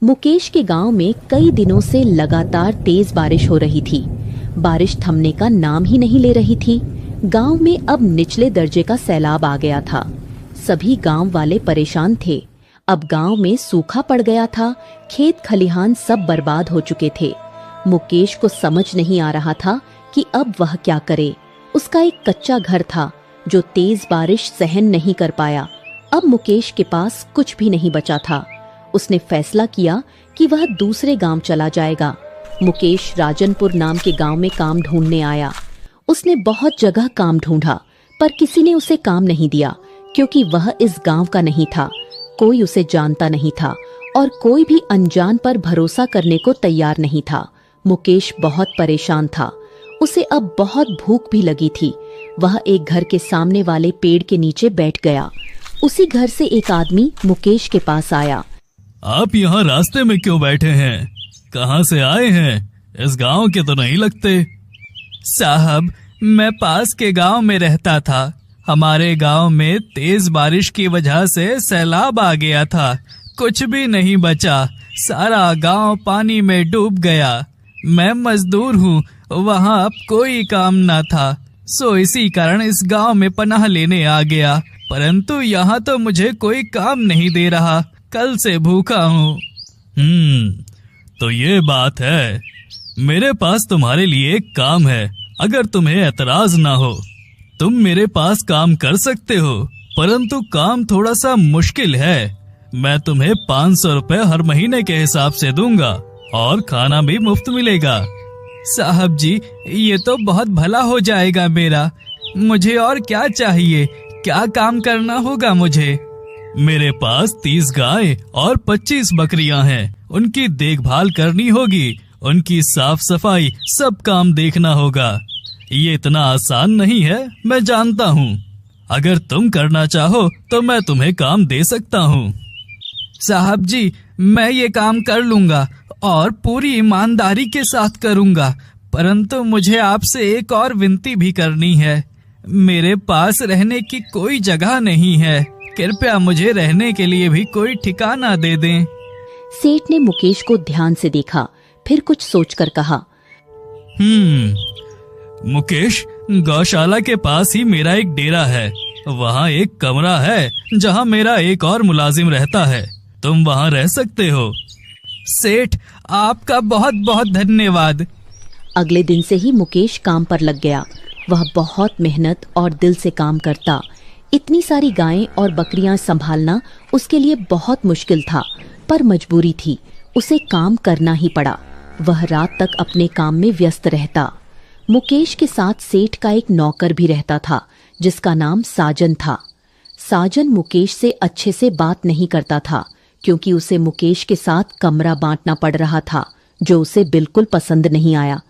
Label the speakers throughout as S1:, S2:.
S1: मुकेश के गांव में कई दिनों से लगातार तेज बारिश हो रही थी। बारिश थमने का नाम ही नहीं ले रही थी। गांव में अब निचले दर्जे का सैलाब आ गया था। सभी गांव वाले परेशान थे। अब गांव में सूखा पड़ गया था। खेत खलिहान सब बर्बाद हो चुके थे। मुकेश को समझ नहीं आ रहा था कि अब वह क्या करे। उसका एक कच्चा घर था जो तेज बारिश सहन नहीं कर पाया। अब मुकेश के पास कुछ भी नहीं बचा था। उसने फैसला किया कि वह दूसरे गांव चला जाएगा। मुकेश राजनपुर नाम के गांव में काम ढूंढने आया। उसने बहुत जगह काम ढूंढा पर किसी ने उसे काम नहीं दिया, क्योंकि वह इस गांव का नहीं था। कोई उसे जानता नहीं था और कोई भी अनजान पर भरोसा करने को तैयार नहीं था। मुकेश बहुत परेशान था। उसे अब बहुत भूख भी लगी थी। वह एक घर के सामने वाले पेड़ के नीचे बैठ गया। उसी घर से एक आदमी मुकेश के पास आया।
S2: आप यहाँ रास्ते में क्यों बैठे हैं? कहाँ से आए हैं? इस गांव के तो नहीं लगते।
S3: साहब, मैं पास के गांव में रहता था। हमारे गांव में तेज बारिश की वजह से सैलाब आ गया था। कुछ भी नहीं बचा। सारा गांव पानी में डूब गया। मैं मजदूर हूँ, वहाँ अब कोई काम ना था, सो इसी कारण इस गांव में पनाह लेने आ गया। परंतु यहाँ तो मुझे कोई काम नहीं दे रहा। कल से भूखा हूँ।
S2: तो ये बात है। मेरे पास तुम्हारे लिए एक काम है। अगर तुम्हें एतराज ना हो, तुम मेरे पास काम कर सकते हो, परंतु काम थोड़ा सा मुश्किल है। मैं तुम्हें 500 रुपए हर महीने के हिसाब से दूंगा और खाना भी मुफ्त मिलेगा।
S3: साहब जी, ये तो बहुत भला हो जाएगा मेरा। मुझे और क्या चाहिए? क्या काम करना होगा मुझे?
S2: मेरे पास 30 गाय और 25 बकरियां हैं। उनकी देखभाल करनी होगी, उनकी साफ सफाई, सब काम देखना होगा। ये इतना आसान नहीं है, मैं जानता हूँ। अगर तुम करना चाहो तो मैं तुम्हें काम दे सकता हूँ।
S3: साहब जी, मैं ये काम कर लूंगा और पूरी ईमानदारी के साथ करूंगा, परंतु मुझे आपसे एक और विनती भी करनी है। मेरे पास रहने की कोई जगह नहीं है। कृपया मुझे रहने के लिए भी कोई ठिकाना दे दें।
S1: सेठ ने मुकेश को ध्यान से देखा, फिर कुछ सोचकर कहा,
S2: मुकेश, गौशाला के पास ही मेरा एक डेरा है। वहाँ एक कमरा है जहाँ मेरा एक और मुलाजिम रहता है। तुम वहाँ रह सकते हो।
S3: सेठ, आपका बहुत बहुत धन्यवाद।
S1: अगले दिन से ही मुकेश काम पर लग गया। वह बहुत मेहनत और दिल से काम करता। इतनी सारी गायें और बकरियां संभालना उसके लिए बहुत मुश्किल था, पर मजबूरी थी। उसे काम करना ही पड़ा। वह रात तक अपने काम में व्यस्त रहता। मुकेश के साथ सेठ का एक नौकर भी रहता था, जिसका नाम साजन था। साजन मुकेश से अच्छे से बात नहीं करता था, क्योंकि उसे मुकेश के साथ कमरा बांटना पड़ रहा था, जो उसे बिल्कुल पसंद नहीं आया।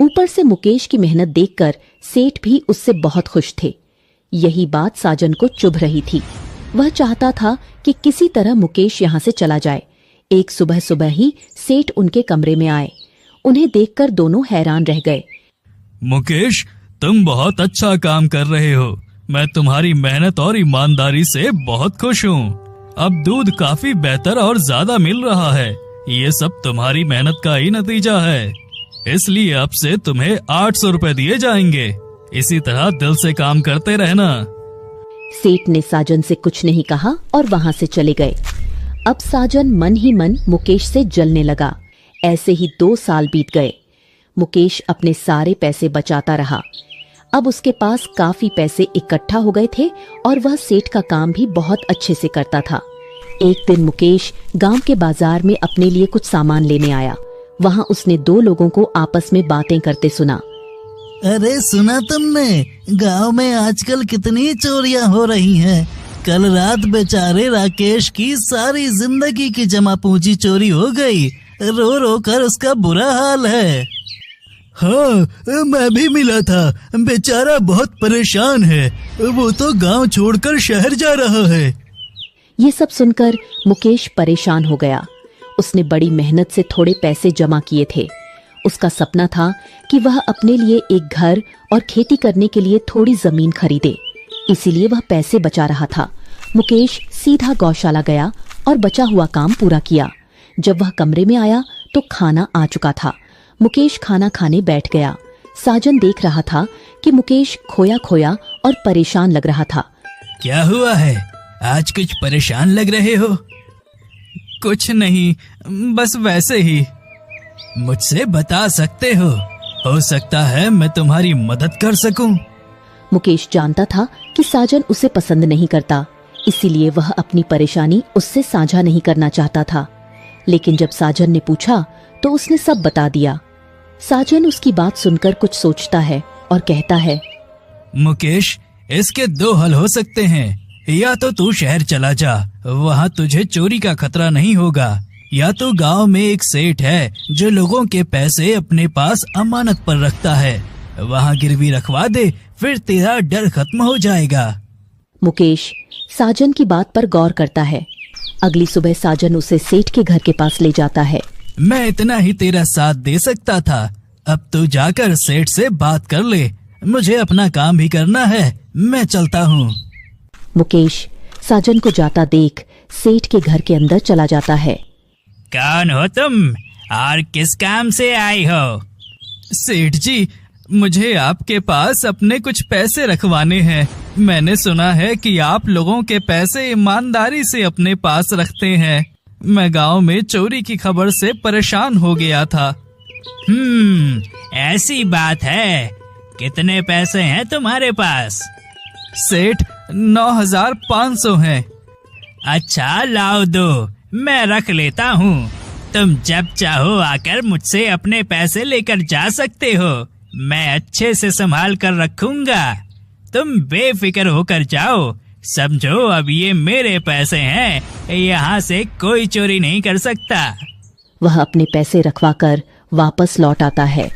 S1: ऊपर से मुकेश की मेहनत देखकर सेठ भी उससे बहुत खुश थे। यही बात साजन को चुभ रही थी। वह चाहता था कि किसी तरह मुकेश यहाँ से चला जाए। एक सुबह सुबह ही सेठ उनके कमरे में आए। उन्हें देखकर दोनों हैरान रह गए।
S2: मुकेश, तुम बहुत अच्छा काम कर रहे हो। मैं तुम्हारी मेहनत और ईमानदारी से बहुत खुश हूँ। अब दूध काफी बेहतर और ज्यादा मिल रहा है। ये सब तुम्हारी मेहनत का ही नतीजा है। इसलिए अब से तुम्हें 800 रुपए दिए जाएंगे। इसी तरह दिल से काम करते रहना।
S1: सेठ ने साजन से कुछ नहीं कहा और वहां से चले गए। अब साजन मन ही मन मुकेश से जलने लगा। ऐसे ही 2 साल बीत गए। मुकेश अपने सारे पैसे बचाता रहा। अब उसके पास काफी पैसे इकट्ठा हो गए थे और वह सेठ का काम भी बहुत अच्छे से करता था। एक दिन मुकेश गांव के बाजार में अपने लिए कुछ सामान लेने आया। वहां उसने 2 लोगों को आपस में बातें करते सुना।
S4: अरे सुना तुमने, गांव में आजकल कितनी चोरियां हो रही हैं। कल रात बेचारे राकेश की सारी जिंदगी की जमा पूंजी चोरी हो गई। रो रो कर उसका बुरा हाल है।
S2: हाँ, मैं भी मिला था। बेचारा बहुत परेशान है। वो तो गांव छोड़कर शहर जा रहा है।
S1: ये सब सुनकर मुकेश परेशान हो गया। उसने बड़ी मेहनत से थोड़े पैसे जमा किए थे। उसका सपना था कि वह अपने लिए एक घर और खेती करने के लिए थोड़ी जमीन खरीदे। इसीलिए वह पैसे बचा रहा था। मुकेश सीधा गौशाला गया और बचा हुआ काम पूरा किया। जब वह कमरे में आया तो खाना आ चुका था। मुकेश खाना खाने बैठ गया। साजन देख रहा था कि मुकेश खोया खोया और परेशान लग रहा था।
S3: क्या हुआ है? आज कुछ परेशान लग रहे हो? कुछ नहीं, बस वैसे ही। मुझसे बता सकते हो सकता है मैं तुम्हारी मदद कर सकूं।
S1: मुकेश जानता था कि साजन उसे पसंद नहीं करता, इसीलिए वह अपनी परेशानी उससे साझा नहीं करना चाहता था। लेकिन जब साजन ने पूछा तो उसने सब बता दिया। साजन उसकी बात सुनकर कुछ सोचता है और कहता है,
S3: मुकेश, इसके दो हल हो सकते हैं। या तो तू शहर चला जा, वहाँ तुझे चोरी का खतरा नहीं होगा, या तो गांव में एक सेठ है जो लोगों के पैसे अपने पास अमानत पर रखता है, वहाँ गिरवी रखवा दे, फिर तेरा डर खत्म हो जाएगा।
S1: मुकेश साजन की बात पर गौर करता है। अगली सुबह साजन उसे सेठ के घर के पास ले जाता है।
S3: मैं इतना ही तेरा साथ दे सकता था, अब तू जाकर सेठ से बात कर ले, मुझे अपना काम भी करना है, मैं चलता हूँ।
S1: मुकेश साजन को जाता देख सेठ के घर के अंदर चला जाता है।
S3: कौन हो तुम और किस काम से आई हो? सेठ जी, मुझे आपके पास अपने कुछ पैसे रखवाने हैं। मैंने सुना है कि आप लोगों के पैसे ईमानदारी से अपने पास रखते हैं। मैं गांव में चोरी की खबर से परेशान हो गया था। ऐसी बात है। कितने पैसे हैं तुम्हारे पास? सेठ, 9,500 हैं। अच्छा, लाओ दो, मैं रख लेता हूँ। तुम जब चाहो आकर मुझसे अपने पैसे लेकर जा सकते हो, मैं अच्छे से संभाल कर रखूंगा। तुम बेफिक्र होकर जाओ, समझो अब ये मेरे पैसे हैं, यहाँ से कोई चोरी नहीं कर सकता।
S1: वह अपने पैसे रखवाकर वापस लौट आता है।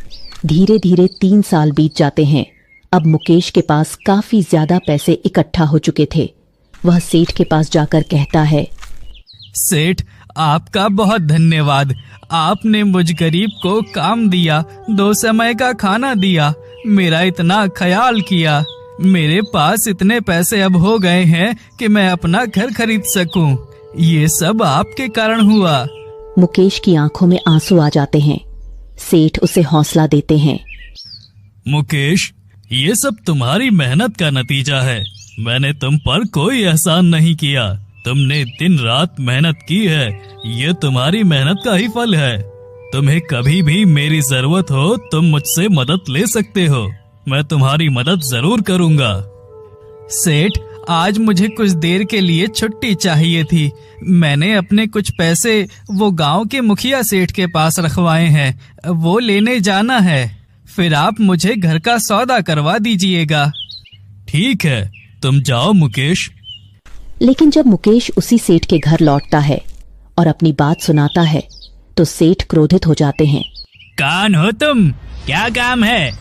S1: धीरे धीरे 3 साल बीत जाते हैं। अब मुकेश के पास काफी ज्यादा पैसे इकट्ठा हो चुके थे। वह सेठ के पास जाकर कहता है,
S3: सेठ, आपका बहुत धन्यवाद। आपने मुझ गरीब को काम दिया, 2 समय का खाना दिया, मेरा इतना ख्याल किया। मेरे पास इतने पैसे अब हो गए हैं कि मैं अपना घर खरीद सकूं। ये सब आपके कारण हुआ।
S1: मुकेश की आंखों में आंसू आ जाते हैं। सेठ उसे हौसला देते हैं।
S2: मुकेश, ये सब तुम्हारी मेहनत का नतीजा है। मैंने तुम पर कोई एहसान नहीं किया। तुमने दिन रात मेहनत की है, ये तुम्हारी मेहनत का ही फल है। तुम्हें कभी भी मेरी जरूरत हो तुम मुझसे मदद ले सकते हो, मैं तुम्हारी मदद जरूर करूंगा।
S3: सेठ, आज मुझे कुछ देर के लिए छुट्टी चाहिए थी। मैंने अपने कुछ पैसे वो गांव के मुखिया सेठ के पास रखवाए हैं, वो लेने जाना है। फिर आप मुझे घर का सौदा करवा दीजिएगा।
S2: ठीक है, तुम जाओ मुकेश।
S1: लेकिन जब मुकेश उसी सेठ के घर लौटता है और अपनी बात सुनाता है तो सेठ क्रोधित हो जाते हैं।
S3: कौन हो तुम? क्या काम है?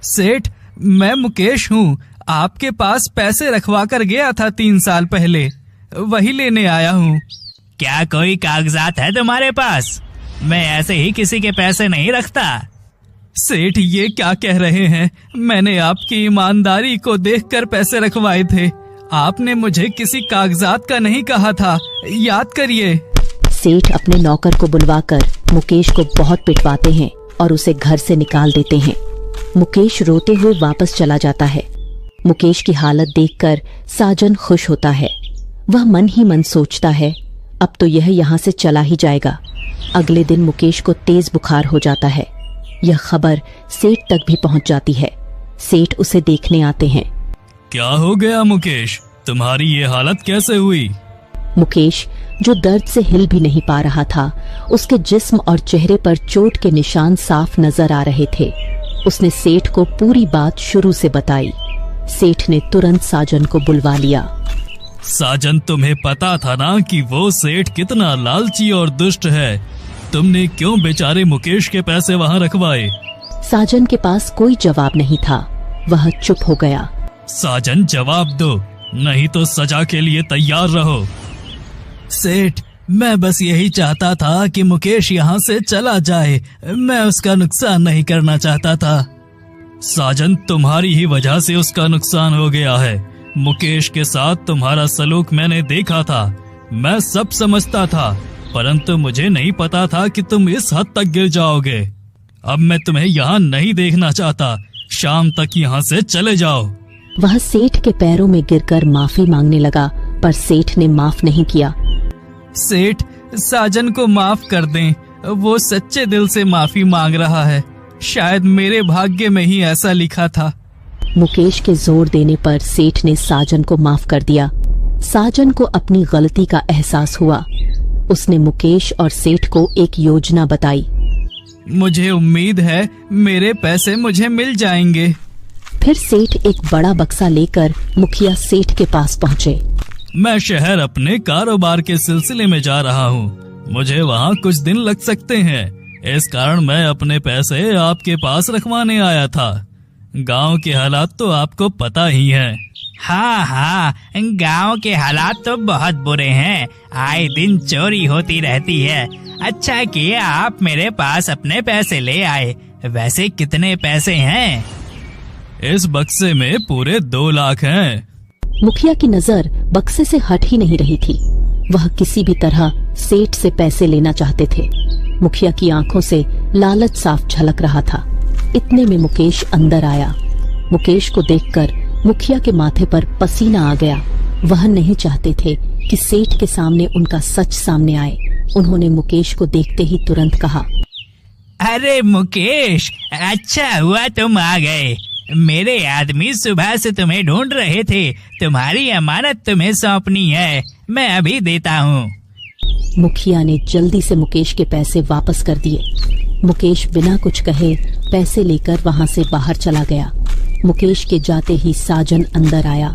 S3: सेठ, मैं मुकेश हूँ। आपके पास पैसे रखवा कर गया था 3 साल पहले, वही लेने आया हूँ। क्या कोई कागजात है तुम्हारे पास? मैं ऐसे ही किसी के पैसे नहीं रखता। सेठ, ये क्या कह रहे हैं? मैंने आपकी ईमानदारी को देखकर पैसे रखवाए थे। आपने मुझे किसी कागजात का नहीं कहा था, याद करिए।
S1: सेठ अपने नौकर को बुलवाकर मुकेश को बहुत पिटवाते हैं और उसे घर से निकाल देते हैं। मुकेश रोते हुए वापस चला जाता है। मुकेश की हालत देखकर साजन खुश होता है। वह मन ही मन सोचता है, अब तो यह यहाँ से चला ही जाएगा। अगले दिन मुकेश को तेज बुखार हो जाता है। यह खबर सेठ तक भी पहुँच जाती है। सेठ उसे देखने आते हैं।
S2: क्या हो गया मुकेश, तुम्हारी ये हालत कैसे हुई?
S1: मुकेश, जो दर्द से हिल भी नहीं पा रहा था, उसके जिस्म और चेहरे पर चोट के निशान साफ नजर आ रहे थे। उसने सेठ को पूरी बात शुरू से बताई। सेठ ने तुरंत साजन को बुलवा लिया।
S2: साजन, तुम्हें पता था ना कि वो सेठ कितना लालची और दुष्ट है। तुमने क्यों बेचारे मुकेश के पैसे वहाँ रखवाए?
S1: साजन के पास कोई जवाब नहीं था। वह चुप हो गया।
S2: साजन, जवाब दो, नहीं तो सजा के लिए तैयार रहो।
S3: सेठ, मैं बस यही चाहता था कि मुकेश यहाँ से चला जाए। मैं उसका नुकसान नहीं करना चाहता था।
S2: साजन, तुम्हारी ही वजह से उसका नुकसान हो गया है। मुकेश के साथ तुम्हारा सलूक मैंने देखा था, मैं सब समझता था, परंतु मुझे नहीं पता था कि तुम इस हद तक गिर जाओगे। अब मैं तुम्हें यहाँ नहीं देखना चाहता। शाम तक यहाँ से चले जाओ।
S1: वह सेठ के पैरों में गिरकर माफी मांगने लगा, पर सेठ ने माफ नहीं किया।
S3: सेठ, साजन को माफ कर दें। वो सच्चे दिल से माफी मांग रहा है। शायद मेरे भाग्य में ही ऐसा लिखा था।
S1: मुकेश के जोर देने पर सेठ ने साजन को माफ कर दिया। साजन को अपनी गलती का एहसास हुआ। उसने मुकेश और सेठ को एक योजना बताई।
S3: मुझे उम्मीद है मेरे पैसे मुझे मिल जाएंगे।
S1: फिर सेठ एक बड़ा बक्सा लेकर मुखिया सेठ के पास पहुँचे।
S2: मैं शहर अपने कारोबार के सिलसिले में जा रहा हूँ। मुझे वहाँ कुछ दिन लग सकते हैं। इस कारण मैं अपने पैसे आपके पास रखवाने आया था। गांव के हालात तो आपको पता ही है।
S3: हाँ, गांव के हालात तो बहुत बुरे हैं। आए दिन चोरी होती रहती है। अच्छा किया आप मेरे पास अपने पैसे ले आए। वैसे कितने पैसे हैं?
S2: इस बक्से में पूरे 2 लाख हैं।
S1: मुखिया की नजर बक्से से हट ही नहीं रही थी। वह किसी भी तरह सेठ से पैसे लेना चाहते थे। मुखिया की आंखों से लालच साफ झलक रहा था। इतने में मुकेश अंदर आया। मुकेश को देखकर मुखिया के माथे पर पसीना आ गया। वह नहीं चाहते थे कि सेठ के सामने उनका सच सामने आए। उन्होंने मुकेश को देखते ही तुरंत कहा,
S3: अरे मुकेश, अच्छा हुआ तुम आ गए। मेरे आदमी सुबह से तुम्हें ढूंढ रहे थे। तुम्हारी अमानत तुम्हें सौंपनी है। मैं अभी देता हूँ।
S1: मुखिया ने जल्दी से मुकेश के पैसे वापस कर दिए। मुकेश बिना कुछ कहे पैसे लेकर वहाँ से बाहर चला गया। मुकेश के जाते ही साजन अंदर आया।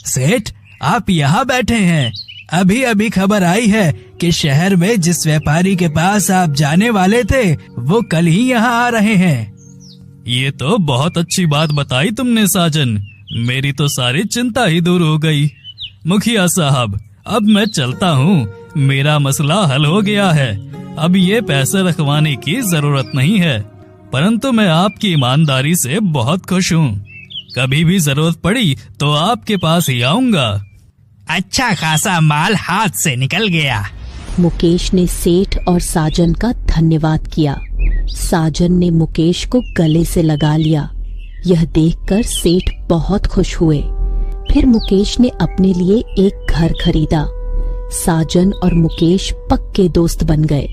S3: सेठ, आप यहाँ बैठे हैं। अभी अभी खबर आई है कि शहर में जिस व्यापारी के पास आप जाने वाले थे वो कल ही यहाँ आ रहे हैं।
S2: ये तो बहुत अच्छी बात बताई तुमने साजन। मेरी तो सारी चिंता ही दूर हो गई। मुखिया साहब, अब मैं चलता हूँ। मेरा मसला हल हो गया है। अब ये पैसे रखवाने की जरूरत नहीं है। परंतु मैं आपकी ईमानदारी से बहुत खुश हूँ। कभी भी जरूरत पड़ी तो आपके पास ही आऊंगा।
S3: अच्छा खासा माल हाथ से निकल गया।
S1: मुकेश ने सेठ और साजन का धन्यवाद किया। साजन ने मुकेश को गले से लगा लिया। यह देखकर सेठ बहुत खुश हुए। फिर मुकेश ने अपने लिए एक घर खरीदा। साजन और मुकेश पक्के दोस्त बन गए।